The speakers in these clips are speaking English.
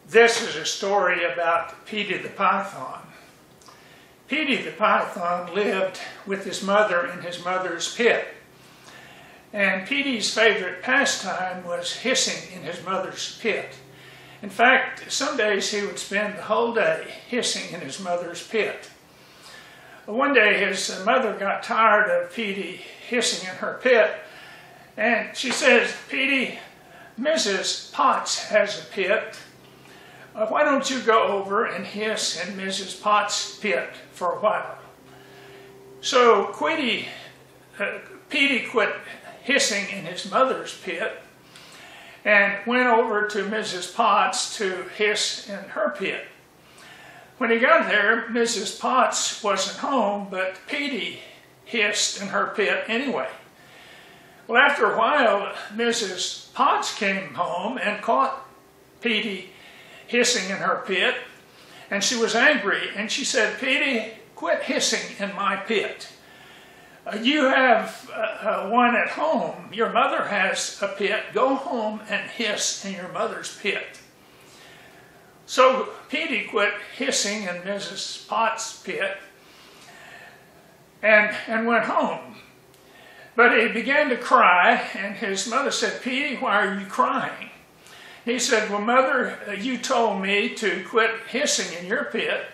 This is a story about Petey the Python. Petey the Python lived with his mother in his mother's pit. And Petey's favorite pastime was hissing in his mother's pit. In fact, some days he would spend the whole day hissing in his mother's pit. One day his mother got tired of Petey hissing in her pit, and she says, "Petey, Mrs. Potts has a pit. Why don't you go over and hiss in Mrs. Potts' pit for a while?" So Petey quit hissing in his mother's pit and went over to Mrs. Potts to hiss in her pit. When he got there, Mrs. Potts wasn't home, but Petey hissed in her pit anyway. Well, after a while, Mrs. Potts came home and caught Petey hissing in her pit, and she was angry, and she said, "Petey, quit hissing in my pit. You have one at home. Your mother has a pit. Go home and hiss in your mother's pit." So Petey quit hissing in Mrs. Potts' pit and went home. But he began to cry, and his mother said, "Petey, why are you crying?" He said, "Well, Mother, you told me to quit hissing in your pit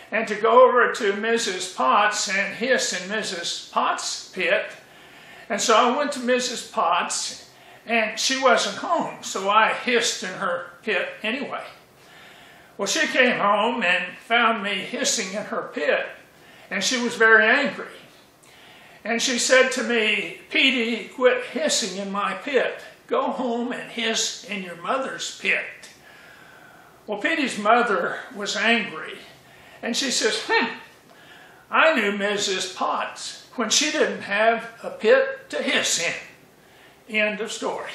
and to go over to Mrs. Potts and hiss in Mrs. Potts' pit. And so I went to Mrs. Potts, and she wasn't home, so I hissed in her pit anyway. Well, she came home and found me hissing in her pit, and she was very angry. And she said to me, "Petey, quit hissing in my pit. Go home and hiss in your mother's pit." Well, Petey's mother was angry, and she says, "I knew Mrs. Potts when she didn't have a pit to hiss in." End of story.